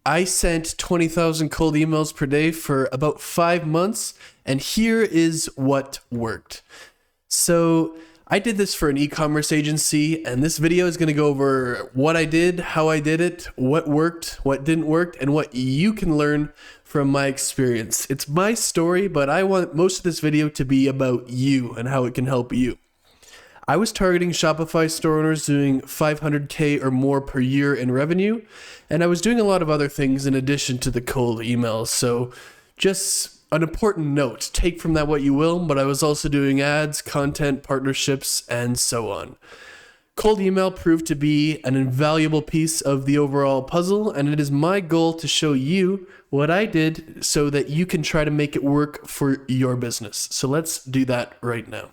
I sent 20,000 cold emails per day for about 5 months, and here is what worked. So I did this for an e-commerce agency, and this video is going to go over what I did, how I did it, what worked, what didn't work, and what you can learn from my experience. It's my story, but I want most of this video to be about you and how it can help you. I was targeting Shopify store owners doing 500K or more per year in revenue, and I was doing a lot of other things in addition to the cold emails. So just an important note, take from that what you will, but I was also doing ads, content, partnerships, and so on. Cold email proved to be an invaluable piece of the overall puzzle, and it is my goal to show you what I did so that you can try to make it work for your business. So let's do that right now.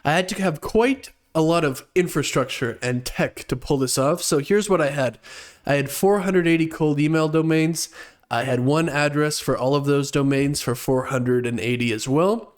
I had to have quite a lot of infrastructure and tech to pull this off. So here's what I had. I had 480 cold email domains. I had one address for all of those domains for 480 as well.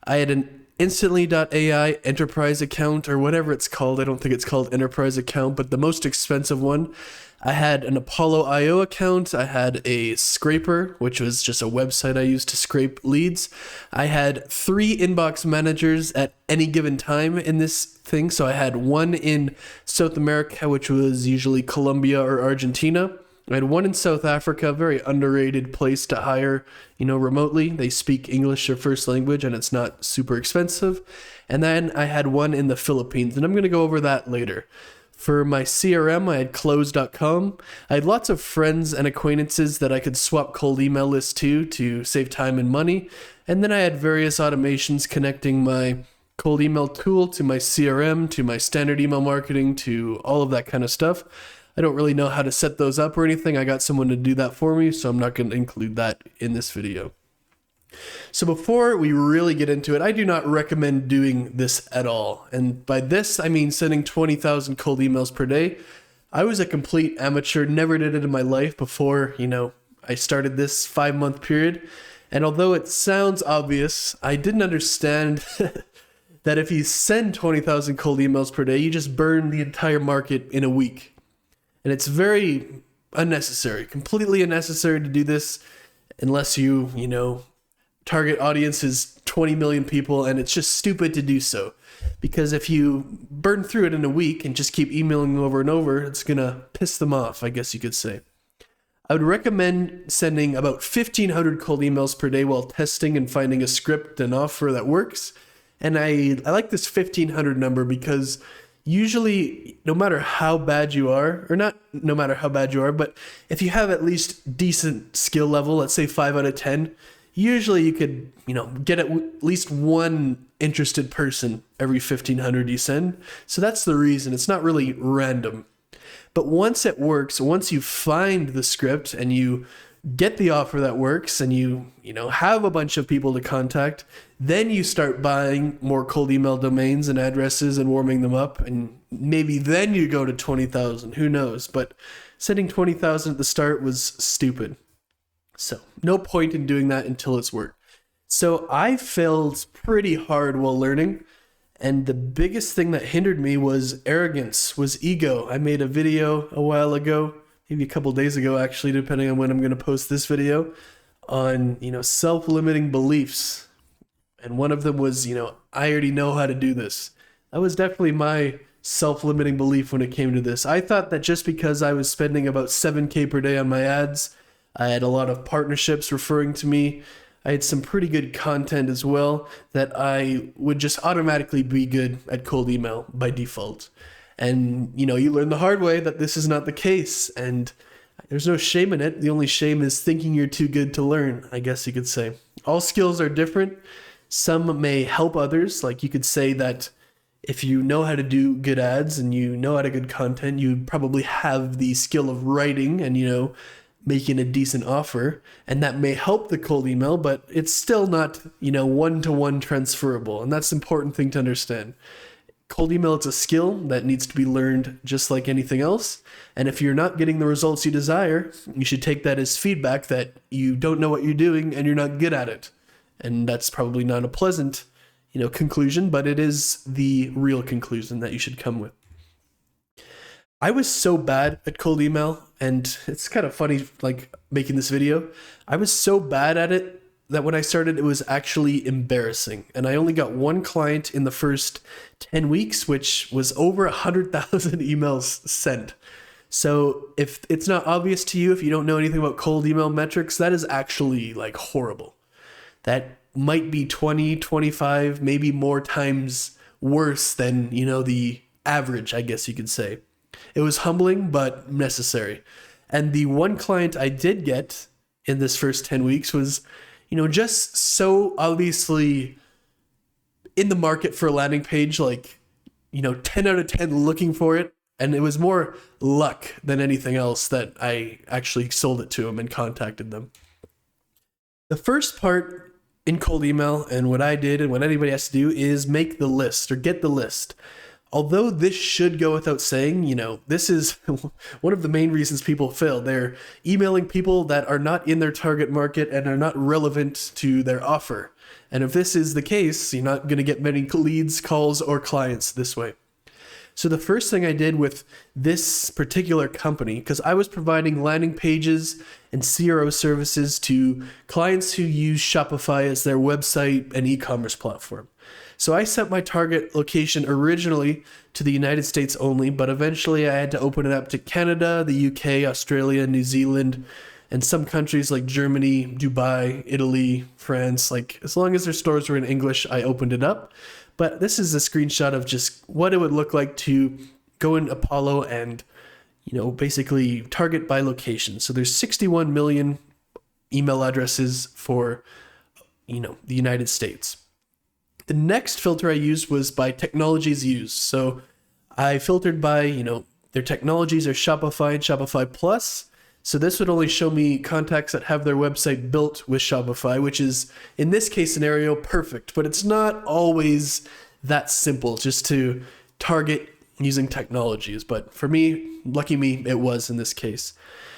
I had an Instantly.ai enterprise account or whatever it's called. I don't think it's called enterprise account, but the most expensive one. I had an Apollo.io account. I had a Scraper, which was just a website I used to scrape leads. I had 3 inbox managers at any given time in this thing. So I had one in South America, which was usually Colombia or Argentina. I had one in South Africa, a very underrated place to hire, remotely. They speak English, their first language, and it's not super expensive. And then I had one in the Philippines, and I'm going to go over that later. For my CRM, I had Close.com. I had lots of friends and acquaintances that I could swap cold email lists to save time and money. And then I had various automations connecting my cold email tool to my CRM, to my standard email marketing, to all of that kind of stuff. I don't really know how to set those up or anything. I got someone to do that for me, so I'm not going to include that in this video. So before we really get into it, I do not recommend doing this at all. And by this, I mean sending 20,000 cold emails per day. I was a complete amateur, never did it in my life before, I started this 5-month period. And although it sounds obvious, I didn't understand that if you send 20,000 cold emails per day, you just burn the entire market in a week. And it's very unnecessary, completely unnecessary to do this unless you target audience is 20 million people, and it's just stupid to do so. Because if you burn through it in a week and just keep emailing them over and over, it's going to piss them off, I guess you could say. I would recommend sending about 1,500 cold emails per day while testing and finding a script and offer that works. And I like this 1,500 number because usually, no matter how bad you are, or not no matter how bad you are, but if you have at least decent skill level, let's say 5 out of 10, usually you could, get at least one interested person every 1,500 you send. So that's the reason. It's not really random. But once it works, once you find the script and you get the offer that works and you have a bunch of people to contact, then you start buying more cold email domains and addresses and warming them up, and maybe then you go to 20,000, who knows? But sending 20,000 at the start was stupid. So no point in doing that until it's worked. So I failed pretty hard while learning, and the biggest thing that hindered me was arrogance, was ego. I made a video a while ago, maybe a couple days ago actually, depending on when I'm going to post this video, on self-limiting beliefs. And one of them was, I already know how to do this. That was definitely my self-limiting belief when it came to this. I thought that just because I was spending about 7K per day on my ads, I had a lot of partnerships referring to me, I had some pretty good content as well, that I would just automatically be good at cold email by default. And, you learn the hard way that this is not the case, and there's no shame in it. The only shame is thinking you're too good to learn, I guess you could say. All skills are different. Some may help others. Like you could say that if you know how to do good ads and you know how to good content, you probably have the skill of writing and, making a decent offer, and that may help the cold email, but it's still not, one-to-one transferable. And that's an important thing to understand. Cold email, it's a skill that needs to be learned just like anything else. And if you're not getting the results you desire, you should take that as feedback that you don't know what you're doing and you're not good at it. And that's probably not a pleasant, conclusion, but it is the real conclusion that you should come with. I was so bad at cold email, and it's kind of funny, like making this video. I was so bad at it that when I started, it was actually embarrassing. And I only got one client in the first 10 weeks, which was over 100,000 emails sent. So if it's not obvious to you, if you don't know anything about cold email metrics, that is actually like horrible. That might be 20, 25, maybe more times worse than, the average, I guess you could say. It was humbling, but necessary. And the one client I did get in this first 10 weeks was, just so obviously in the market for a landing page, like, 10 out of 10 looking for it. And it was more luck than anything else that I actually sold it to them and contacted them. The first part in cold email, and what I did and what anybody has to do, is make the list or get the list. Although this should go without saying, this is one of the main reasons people fail. They're emailing people that are not in their target market and are not relevant to their offer. And if this is the case, you're not going to get many leads, calls, or clients this way. So the first thing I did with this particular company, because I was providing landing pages and CRO services to clients who use Shopify as their website and e-commerce platform. So I set my target location originally to the United States only, but eventually I had to open it up to Canada, the UK, Australia, New Zealand, and some countries like Germany, Dubai, Italy, France. Like, as long as their stores were in English, I opened it up. But this is a screenshot of just what it would look like to go in Apollo and, basically target by location. So there's 61 million email addresses for, the United States. The next filter I used was by technologies used. So I filtered by, their technologies are Shopify and Shopify Plus. So this would only show me contacts that have their website built with Shopify, which is, in this case scenario, perfect. But it's not always that simple just to target using technologies. But for me, lucky me, it was in this case.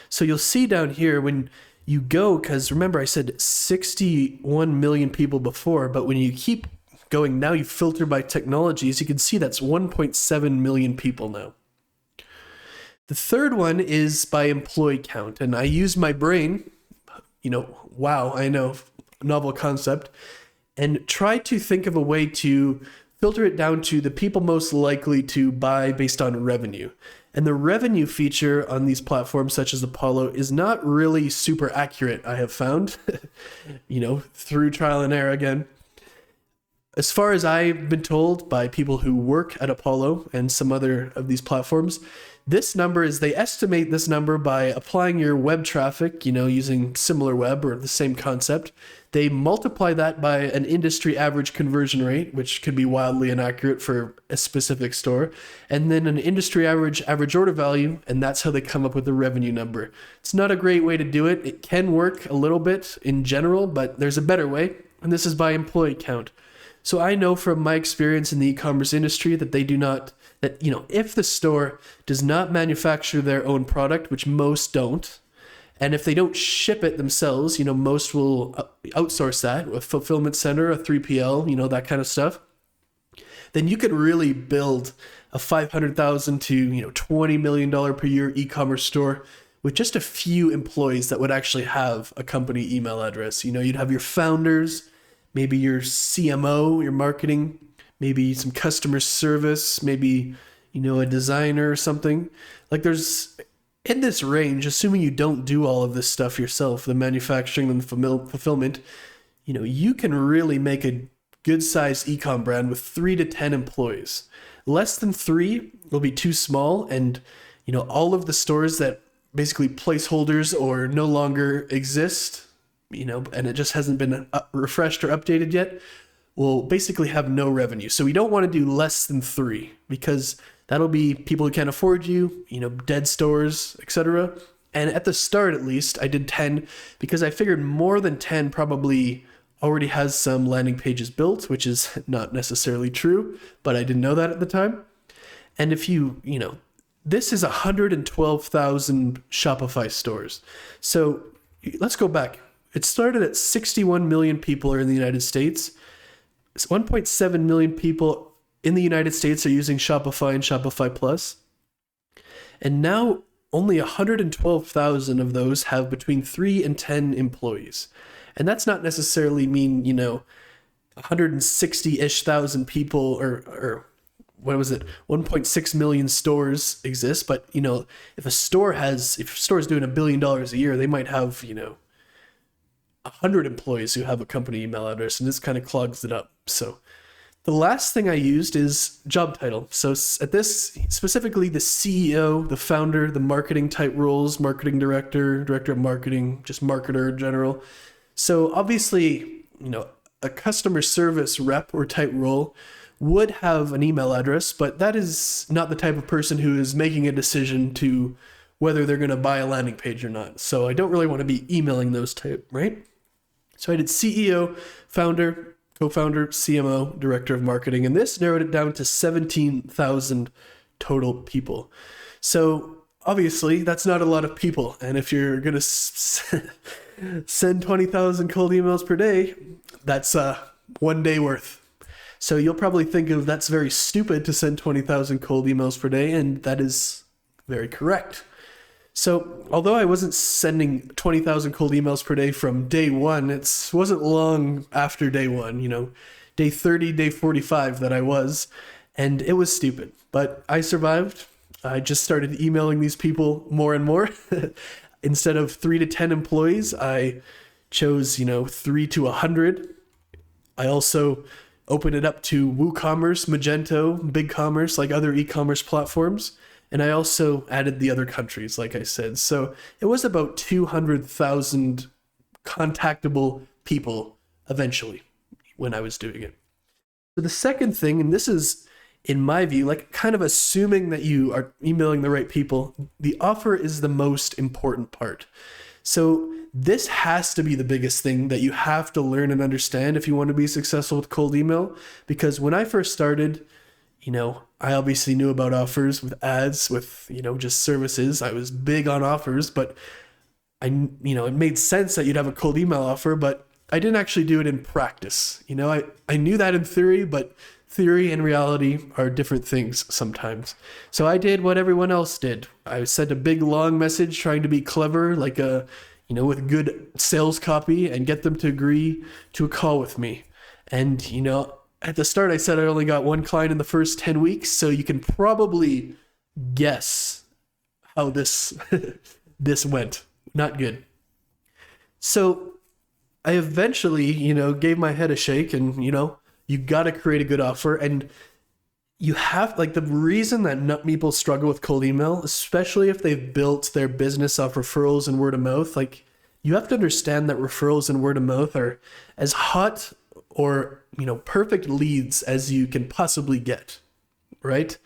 So you'll see down here when you go, because remember I said 61 million people before, but when you keep going, now you filter by technologies, you can see that's 1.7 million people now. The third one is by employee count, and I used my brain, wow, I know, novel concept, and try to think of a way to filter it down to the people most likely to buy based on revenue. And the revenue feature on these platforms such as Apollo is not really super accurate, I have found, through trial and error again. As far as I've been told by people who work at Apollo and some other of these platforms, this number is, they estimate this number by applying your web traffic, using SimilarWeb or the same concept. They multiply that by an industry average conversion rate, which could be wildly inaccurate for a specific store, and then an industry average order value, and that's how they come up with the revenue number. It's not a great way to do it. It can work a little bit in general, but there's a better way, and this is by employee count. So I know from my experience in the e-commerce industry that they do not, if the store does not manufacture their own product, which most don't, and if they don't ship it themselves, most will outsource that, a fulfillment center, a 3PL, that kind of stuff, then you could really build a $500,000 to, $20 million per year e-commerce store with just a few employees that would actually have a company email address. You'd have your founders, maybe your CMO, your marketing, maybe some customer service, maybe, a designer or something. Like, there's, in this range, assuming you don't do all of this stuff yourself, the manufacturing and the fulfillment, you can really make a good sized e-com brand with 3 to 10 employees. Less than 3 will be too small, and, all of the stores that basically placeholders or no longer exist, and it just hasn't been refreshed or updated yet, will basically have no revenue. So we don't want to do less than 3, because that'll be people who can't afford you, dead stores, etc. And at the start, at least, I did 10 because I figured more than 10 probably already has some landing pages built, which is not necessarily true, but I didn't know that at the time. And if this is 112,000 Shopify stores. So let's go back. It started at 61 million people are in the United States. 1.7 million people in the United States are using Shopify and Shopify Plus. And now only 112,000 of those have between 3 and 10 employees. And that's not necessarily mean, 160-ish thousand people or what was it, 1.6 million stores exist. But, if a store is doing $1 billion a year, they might have, 100 employees who have a company email address, and this kind of clogs it up. So the last thing I used is job title. So at this, specifically the CEO, the founder, the marketing type roles, marketing director, director of marketing, just marketer in general. So obviously, a customer service rep or type role would have an email address, but that is not the type of person who is making a decision to whether they're going to buy a landing page or not. So I don't really want to be emailing those type, right? So I did CEO, founder, co-founder, CMO, director of marketing, and this narrowed it down to 17,000 total people. So obviously that's not a lot of people. And if you're going to send 20,000 cold emails per day, that's 1 day worth. So you'll probably think of that's very stupid to send 20,000 cold emails per day, and that is very correct. So although I wasn't sending 20,000 cold emails per day from day one, it wasn't long after day one, day 30, day 45 that I was, and it was stupid. But I survived. I just started emailing these people more and more. Instead of 3 to 10 employees, I chose, 3 to 100. I also opened it up to WooCommerce, Magento, BigCommerce, like other e-commerce platforms. And I also added the other countries, like I said. So it was about 200,000 contactable people eventually when I was doing it. So the second thing, and this is, in my view, like kind of assuming that you are emailing the right people, the offer is the most important part. So this has to be the biggest thing that you have to learn and understand if you want to be successful with cold email. Because when I first started, I obviously knew about offers with ads, with, just services. I was big on offers, but it made sense that you'd have a cold email offer, but I didn't actually do it in practice. I knew that in theory, but theory and reality are different things sometimes. So I did what everyone else did. I sent a big long message trying to be clever, like with good sales copy, and get them to agree to a call with me. And, at the start, I said I only got one client in the first 10 weeks, so you can probably guess how this went. Not good. So I eventually, gave my head a shake, and, you got to create a good offer. And you have, the reason that people struggle with cold email, especially if they've built their business off referrals and word of mouth, you have to understand that referrals and word of mouth are as hot or, perfect leads as you can possibly get, right?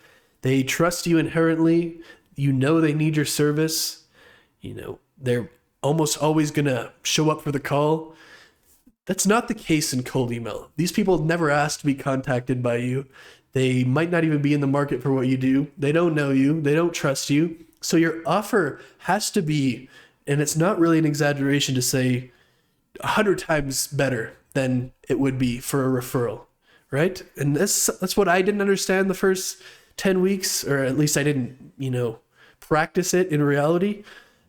They trust you inherently. They need your service. They're almost always going to show up for the call. That's not the case in cold email. These people never asked to be contacted by you. They might not even be in the market for what you do. They don't know you. They don't trust you. So your offer has to be, and it's not really an exaggeration to say, 100 times better than it would be for a referral, right? And that's what I didn't understand the first 10 weeks, or at least I didn't, practice it in reality.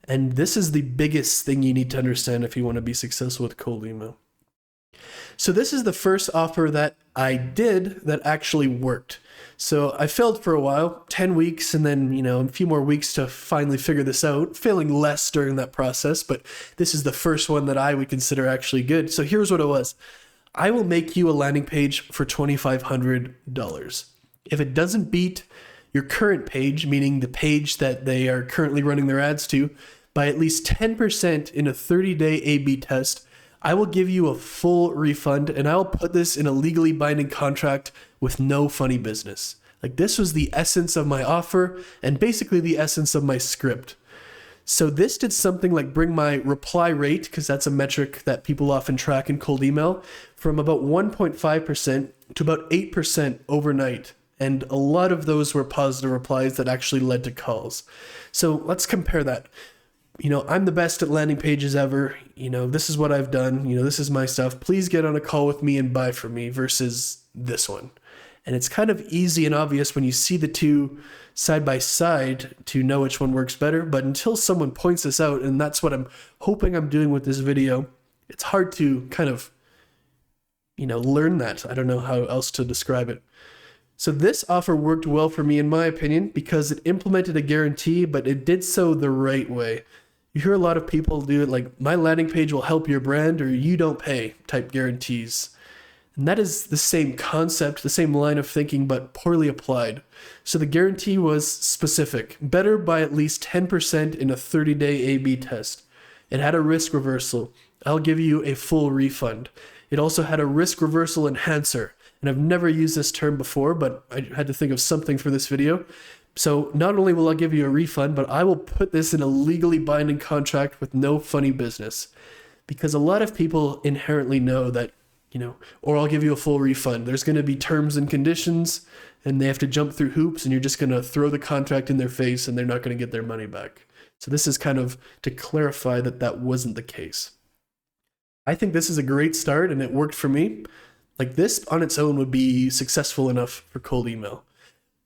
And this is the biggest thing you need to understand if you want to be successful with cold email. So this is the first offer that I did that actually worked. So I failed for a while, 10 weeks, and then, a few more weeks to finally figure this out, failing less during that process. But this is the first one that I would consider actually good. So here's what it was. I will make you a landing page for $2,500. If it doesn't beat your current page, meaning the page that they are currently running their ads to, by at least 10% in a 30-day A/B test, I will give you a full refund, and I'll put this in a legally binding contract with no funny business. This was the essence of my offer and basically the essence of my script. So this did something like bring my reply rate, because that's a metric that people often track in cold email, from about 1.5% to about 8% overnight. And a lot of those were positive replies that actually led to calls. So let's compare that. I'm the best at landing pages ever. This is what I've done. This is my stuff. Please get on a call with me and buy from me versus this one. And it's kind of easy and obvious when you see the two side by side to know which one works better. But until someone points this out, and that's what I'm hoping I'm doing with this video, it's hard to kind of, learn that. I don't know how else to describe it. So this offer worked well for me, in my opinion, because it implemented a guarantee, but it did so the right way. You hear a lot of people do it like, my landing page will help your brand, or you don't pay type guarantees. And that is the same concept, the same line of thinking, but poorly applied. So the guarantee was specific, better by at least 10% in a 30-day A/B test. It had a risk reversal. I'll give you a full refund. It also had a risk reversal enhancer. And I've never used this term before, but I had to think of something for this video. So not only will I give you a refund, but I will put this in a legally binding contract with no funny business. Because a lot of people inherently know that, or I'll give you a full refund. There's going to be terms and conditions, and they have to jump through hoops, and you're just going to throw the contract in their face, and they're not going to get their money back. So this is kind of to clarify that that wasn't the case. I think this is a great start, and it worked for me. Like, this on its own would be successful enough for cold email.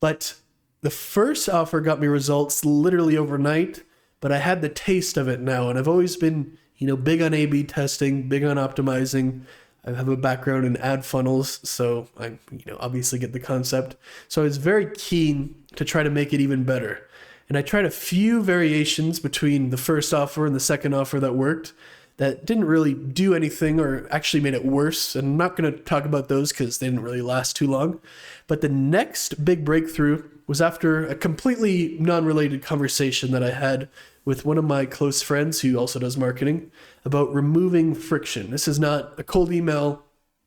But the first offer got me results literally overnight, but I had the taste of it now, and I've always been, big on A/B testing, big on optimizing. I have a background in ad funnels, so I, obviously get the concept. So I was very keen to try to make it even better. And I tried a few variations between the first offer and the second offer that worked that didn't really do anything or actually made it worse. And I'm not going to talk about those because they didn't really last too long. But the next big breakthrough was after a completely non-related conversation that I had with one of my close friends who also does marketing about removing friction. This is not a cold email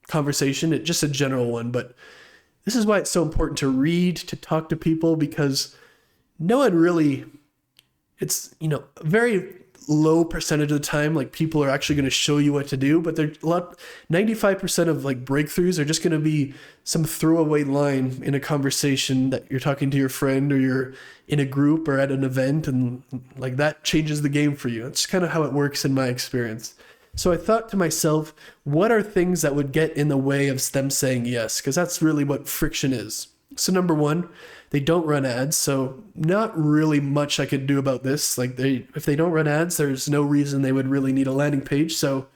conversation, it's just a general one, but this is why it's so important to read, to talk to people, because no one really, it's, a very low percentage of the time, like, people are actually going to show you what to do, but they're 95% of like breakthroughs are just going to be some throwaway line in a conversation that you're talking to your friend, or you're in a group or at an event, and like that changes the game for you. It's kind of how it works in my experience. So I thought to myself, what are things that would get in the way of them saying yes? Because that's really what friction is. So number one, they don't run ads, so not really much I could do about this. Like, if they don't run ads, there's no reason they would really need a landing page, so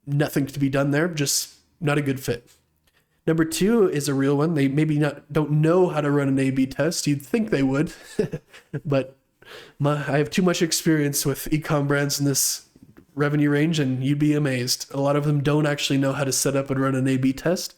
nothing to be done there, just not a good fit. Number two is a real one. They maybe don't know how to run an A/B test. You'd think they would, but I have too much experience with e-com brands in this revenue range, and you'd be amazed. A lot of them don't actually know how to set up and run an A/B test.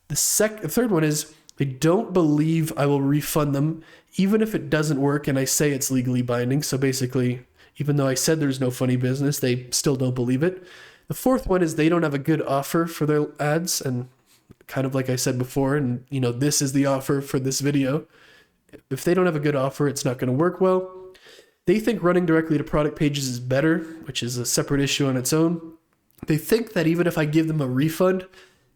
The third one is, they don't believe I will refund them, even if it doesn't work and I say it's legally binding. So basically, even though I said there's no funny business, they still don't believe it. The fourth one is they don't have a good offer for their ads. And kind of like I said before, and this is the offer for this video. If they don't have a good offer, it's not going to work well. They think running directly to product pages is better, which is a separate issue on its own. They think that even if I give them a refund,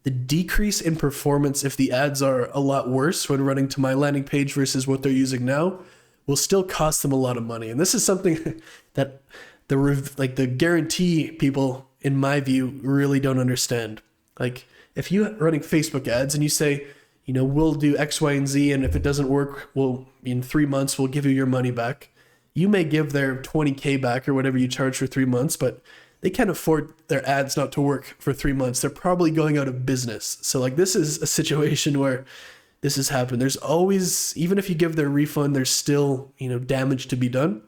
the decrease in performance, if the ads are a lot worse when running to my landing page versus what they're using now, will still cost them a lot of money. And this is something that the guarantee people, in my view, really don't understand. Like, if you're running Facebook ads and you say, we'll do X, Y, and Z, and if it doesn't work, in 3 months, we'll give you your money back. You may give their $20K back or whatever you charge for 3 months, but they can't afford their ads not to work for 3 months. They're probably going out of business. So like, this is a situation where this has happened. There's always, even if you give their refund, there's still, damage to be done.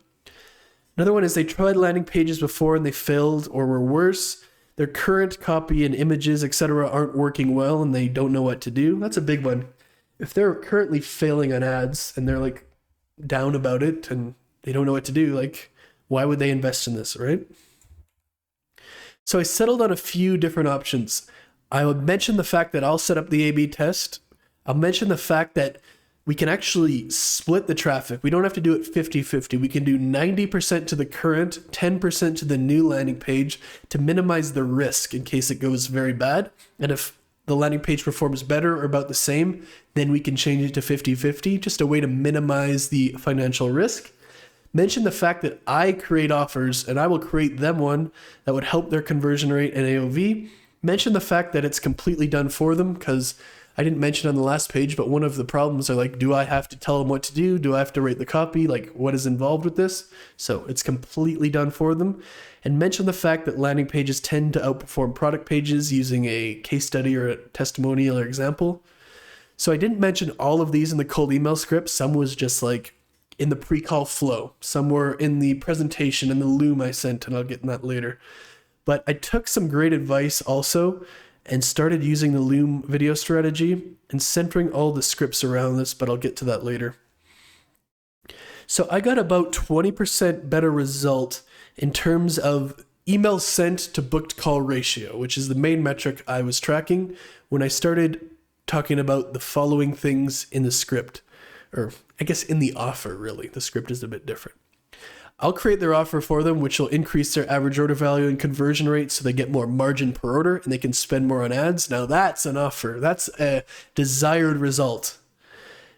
Another one is they tried landing pages before and they failed or were worse. Their current copy and images, etc., aren't working well and they don't know what to do. That's a big one. If they're currently failing on ads and they're like down about it and they don't know what to do, like, why would they invest in this, right? So I settled on a few different options. I would mention the fact that I'll set up the A/B test. I'll mention the fact that we can actually split the traffic. We don't have to do it 50-50. We can do 90% to the current, 10% to the new landing page to minimize the risk in case it goes very bad. And if the landing page performs better or about the same, then we can change it to 50-50, just a way to minimize the financial risk. Mention the fact that I create offers and I will create them one that would help their conversion rate and AOV. Mention the fact that it's completely done for them, because I didn't mention on the last page, but one of the problems are like, do I have to tell them what to do? Do I have to write the copy? Like, what is involved with this? So it's completely done for them. And mention the fact that landing pages tend to outperform product pages using a case study or a testimonial or example. So I didn't mention all of these in the cold email script. Some was just like in the pre-call flow. Some were in the presentation and the Loom I sent, and I'll get in that later. But I took some great advice also and started using the Loom video strategy and centering all the scripts around this, but I'll get to that later. So I got about 20% better result in terms of emails sent to booked call ratio, which is the main metric I was tracking when I started talking about the following things in the script, or I guess in the offer, really. The script is a bit different. I'll create their offer for them, which will increase their average order value and conversion rate so they get more margin per order and they can spend more on ads. Now that's an offer. That's a desired result.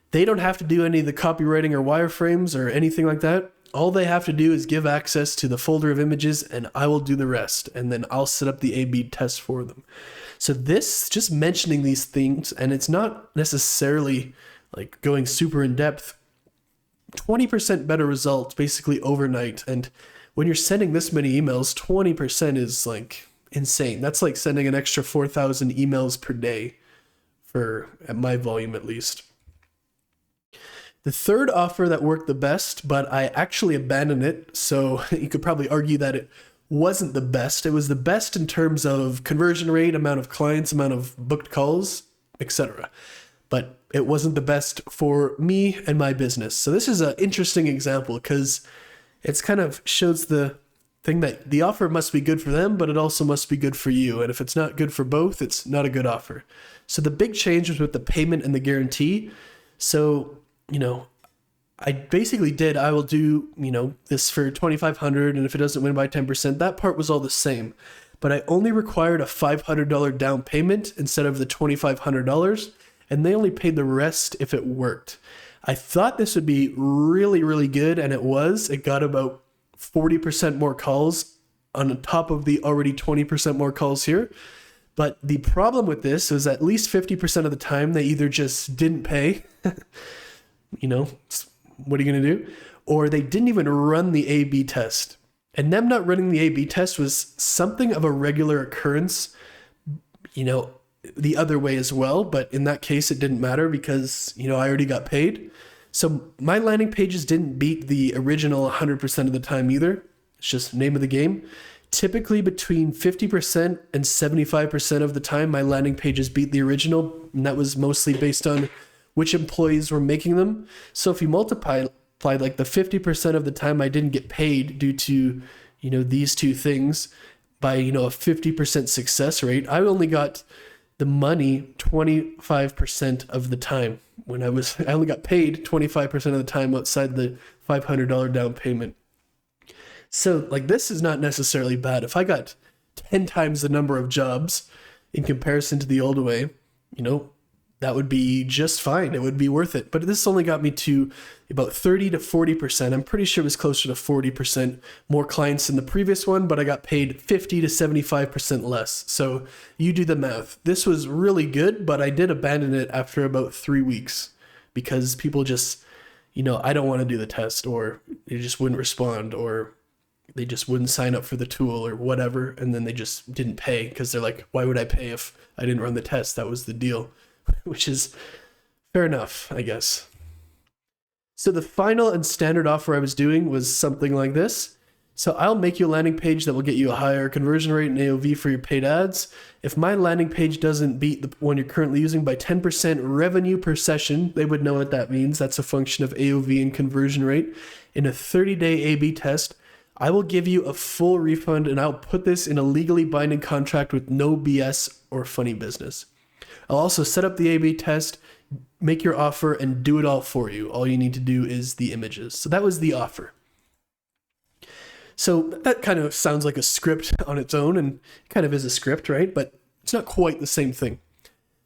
They don't have to do any of the copywriting or wireframes or anything like that. All they have to do is give access to the folder of images and I will do the rest. And then I'll set up the A/B test for them. So this, just mentioning these things, and it's not necessarily like going super in depth, 20% better results basically overnight. And when you're sending this many emails, 20% is like insane. That's like sending an extra 4,000 emails per day at my volume at least. The third offer that worked the best, but I actually abandoned it. So you could probably argue that it wasn't the best. It was the best in terms of conversion rate, amount of clients, amount of booked calls, etc. But it wasn't the best for me and my business. So this is an interesting example because it's kind of shows the thing that the offer must be good for them, but it also must be good for you. And if it's not good for both, it's not a good offer. So the big change was with the payment and the guarantee. So, I basically I will do, this for 2,500, and if it doesn't win by 10%, that part was all the same. But I only required a $500 down payment instead of the $2,500. And they only paid the rest if it worked. I thought this would be really, really good, and it was. It got about 40% more calls on top of the already 20% more calls here. But the problem with this is at least 50% of the time they either just didn't pay, what are you going to do? Or they didn't even run the A/B test. And them not running the A/B test was something of a regular occurrence, the other way as well, but in that case it didn't matter because I already got paid. So my landing pages didn't beat the original 100% of the time either. It's just name of the game. Typically between 50% and 75% of the time my landing pages beat the original, and that was mostly based on which employees were making them. So if you multiply like the 50% of the time I didn't get paid due to these two things by a 50% success rate, I only got the money 25% of the time. I only got paid 25% of the time outside the $500 down payment. So like this is not necessarily bad. If I got 10 times the number of jobs in comparison to the old way, that would be just fine. It would be worth it. But this only got me to about 30 to 40%. I'm pretty sure it was closer to 40% more clients than the previous one, but I got paid 50 to 75% less. So you do the math. This was really good, but I did abandon it after about 3 weeks because people just, I don't want to do the test, or they just wouldn't respond, or they just wouldn't sign up for the tool or whatever. And then they just didn't pay because they're like, why would I pay if I didn't run the test? That was the deal. Which is fair enough, I guess. So the final and standard offer I was doing was something like this. So I'll make you a landing page that will get you a higher conversion rate and AOV for your paid ads. If my landing page doesn't beat the one you're currently using by 10% revenue per session, they would know what that means. That's a function of AOV and conversion rate. In a 30-day A/B test, I will give you a full refund, and I'll put this in a legally binding contract with no BS or funny business. I'll also set up the A/B test, make your offer, and do it all for you. All you need to do is the images. So that was the offer. So that kind of sounds like a script on its own, and it kind of is a script, right? But it's not quite the same thing.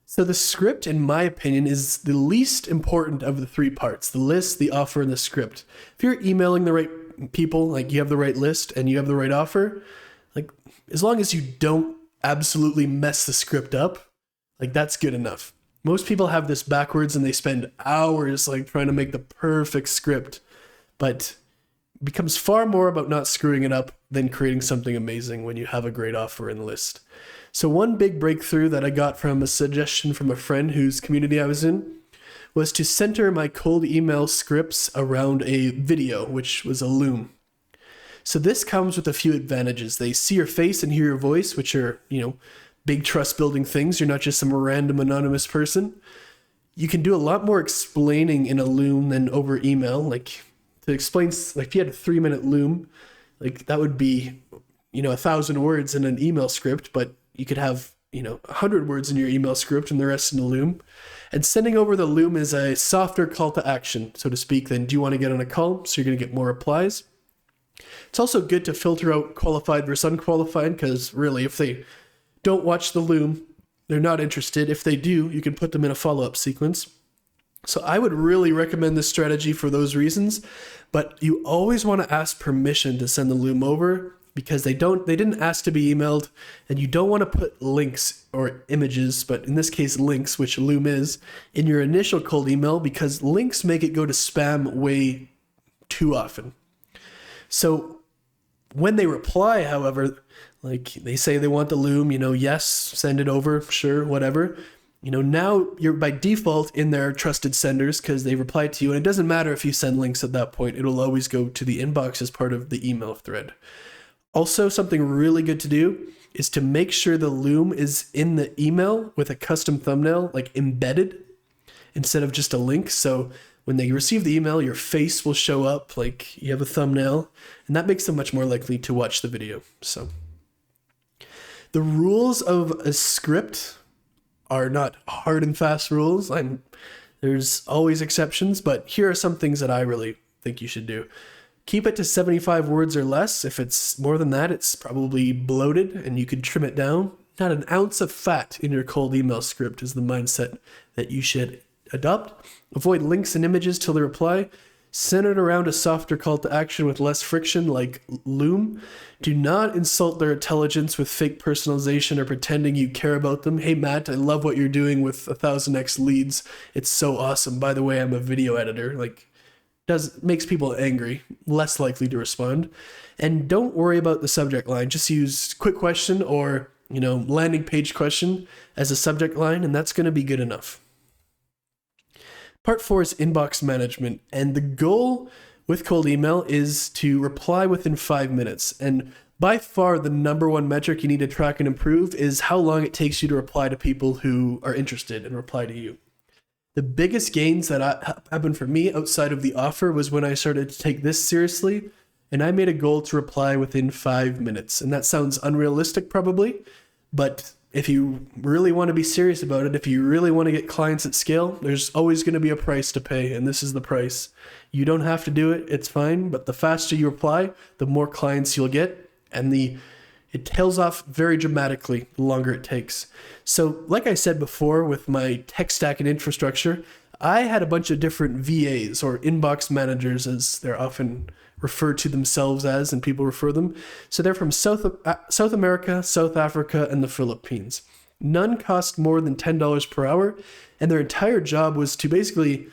So the script, in my opinion, is the least important of the three parts: the list, the offer, and the script. If you're emailing the right people, like you have the right list and you have the right offer, like as long as you don't absolutely mess the script up, like that's good enough. Most people have this backwards and they spend hours like trying to make the perfect script, but it becomes far more about not screwing it up than creating something amazing when you have a great offer in the list. So one big breakthrough that I got from a suggestion from a friend whose community I was in was to center my cold email scripts around a video, which was a Loom. So this comes with a few advantages. They see your face and hear your voice, which are, big trust building things. You're not just some random anonymous person. You can do a lot more explaining in a Loom than over email. Like to explain, like if you had a 3-minute Loom, like that would be, 1,000 words in an email script, but you could have, 100 words in your email script and the rest in the Loom. And sending over the Loom is a softer call to action, so to speak, than do you want to get on a call? So you're going to get more replies. It's also good to filter out qualified versus unqualified, because really, if they don't watch the Loom, they're not interested. If they do, you can put them in a follow-up sequence. So I would really recommend this strategy for those reasons, but you always want to ask permission to send the Loom over, because they didn't ask to be emailed, and you don't want to put links or images, but in this case links, which Loom is, in your initial cold email, because links make it go to spam way too often. So when they reply, however, like they say they want the Loom, yes, send it over, sure, whatever. Now you're by default in their trusted senders because they reply to you, and it doesn't matter if you send links at that point. It'll always go to the inbox as part of the email thread. Also, something really good to do is to make sure the Loom is in the email with a custom thumbnail, like embedded, instead of just a link. So when they receive the email, your face will show up, like you have a thumbnail, and that makes them much more likely to watch the video. So the rules of a script are not hard and fast rules. There's always exceptions, but here are some things that I really think you should do. Keep it to 75 words or less. If it's more than that, it's probably bloated and you could trim it down. Not an ounce of fat in your cold email script is the mindset that you should adopt. Avoid links and images till they reply. Center it around a softer call to action with less friction, like Loom. Do not insult their intelligence with fake personalization or pretending you care about them. Hey Matt, I love what you're doing with 1000x leads. It's so awesome. By the way, I'm a video editor. Makes people angry, less likely to respond. And don't worry about the subject line. Just use quick question or, landing page question as a subject line, and that's going to be good enough. Part 4 is inbox management, and the goal with cold email is to reply within 5 minutes. And by far, the number one metric you need to track and improve is how long it takes you to reply to people who are interested and reply to you. The biggest gains that happened for me outside of the offer was when I started to take this seriously, and I made a goal to reply within 5 minutes. And that sounds unrealistic probably, but if you really want to be serious about it, if you really want to get clients at scale, there's always going to be a price to pay, and this is the price. You don't have to do it, it's fine, but the faster you reply, the more clients you'll get, and it tails off very dramatically the longer it takes. So like I said before with my tech stack and infrastructure, I had a bunch of different VAs, or inbox managers as they're often referred to themselves as, and people refer them. So they're from South America, South Africa, and the Philippines. None cost more than $10 per hour, and their entire job was to basically,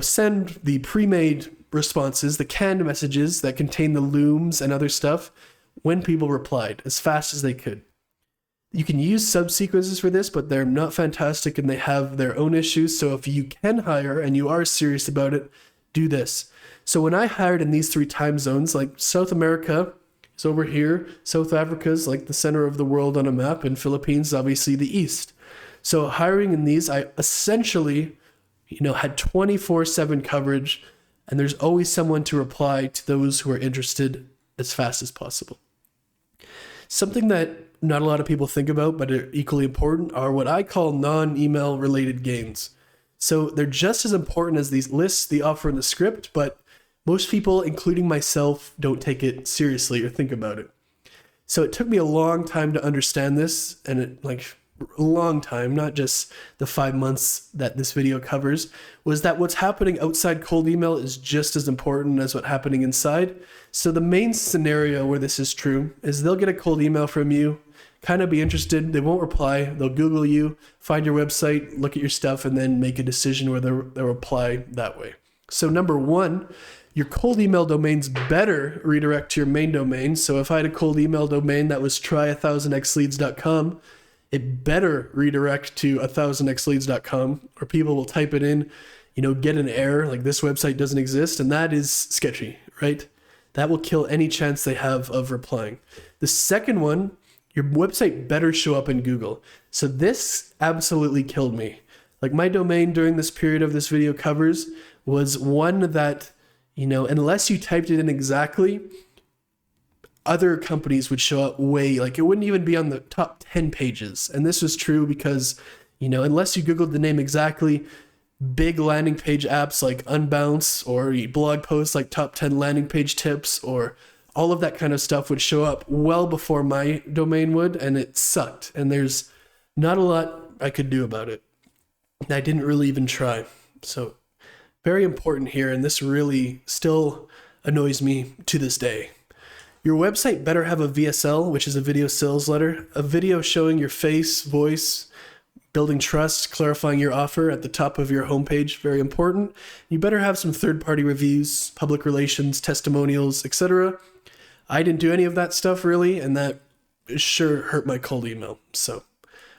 send the pre-made responses, the canned messages that contain the Looms and other stuff, when people replied as fast as they could. You can use subsequences for this, but they're not fantastic and they have their own issues. So if you can hire and you are serious about it, do this. So when I hired in these 3 time zones, like South America is over here, South Africa is like the center of the world on a map, and Philippines is obviously the east. So hiring in these, I essentially, had 24/7 coverage, and there's always someone to reply to those who are interested as fast as possible. Something that not a lot of people think about, but are equally important, are what I call non-email related gains. So they're just as important as these lists, the offer, and the script, but most people, including myself, don't take it seriously or think about it. So it took me a long time to understand this, and a long time, not just the 5 months that this video covers, was that what's happening outside cold email is just as important as what's happening inside. So the main scenario where this is true is they'll get a cold email from you, kind of be interested. They won't reply. They'll Google you, find your website, look at your stuff, and then make a decision whether they'll reply that way. So number one, your cold email domains better redirect to your main domain. So if I had a cold email domain that was try1000xleads.com, it better redirect to 1000xleads.com, or people will type it in, get an error like this website doesn't exist, and that is sketchy, right? That will kill any chance they have of replying. The second one, your website better show up in Google. So this absolutely killed me. Like my domain during this period of this video covers was one that, unless you typed it in exactly, other companies would show up it wouldn't even be on the top 10 pages. And this was true because, unless you Googled the name exactly, big landing page apps like Unbounce or blog posts like top 10 landing page tips or all of that kind of stuff would show up well before my domain would, and it sucked. And there's not a lot I could do about it. I didn't really even try. So very important here, and this really still annoys me to this day. Your website better have a VSL, which is a video sales letter, a video showing your face, voice, building trust, clarifying your offer at the top of your homepage, very important. You better have some third-party reviews, public relations, testimonials, etc. I didn't do any of that stuff really, and that sure hurt my cold email. So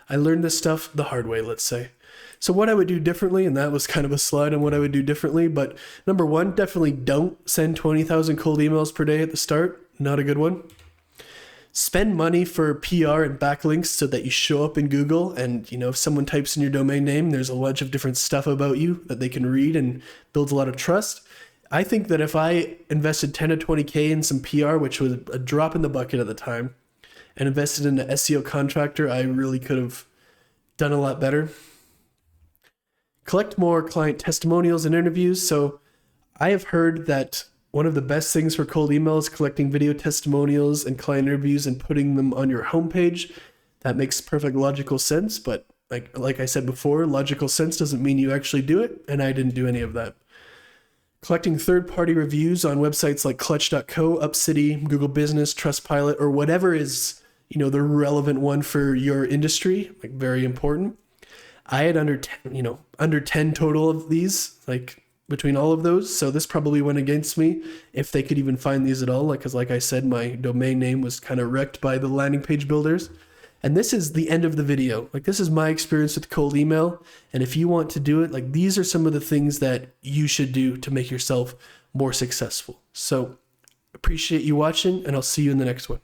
I learned this stuff the hard way, let's say. So what I would do differently, and that was kind of a slide on what I would do differently, but number one, definitely don't send 20,000 cold emails per day at the start. Not a good one. Spend money for PR and backlinks so that you show up in Google, and if someone types in your domain name, there's a bunch of different stuff about you that they can read and builds a lot of trust. I think that if I invested 10 to 20K in some PR, which was a drop in the bucket at the time, and invested in an SEO contractor, I really could have done a lot better. Collect more client testimonials and interviews. So I have heard that one of the best things for cold email is collecting video testimonials and client interviews and putting them on your homepage. That makes perfect logical sense, but like I said before, logical sense doesn't mean you actually do it, and I didn't do any of that. Collecting third-party reviews on websites like Clutch.co, UpCity, Google Business, Trustpilot, or whatever is, the relevant one for your industry, very important. I had under 10 total of these, between all of those. So this probably went against me if they could even find these at all. Because like I said, my domain name was kind of wrecked by the landing page builders. And this is the end of the video. This is my experience with cold email. And if you want to do it, these are some of the things that you should do to make yourself more successful. So appreciate you watching, and I'll see you in the next one.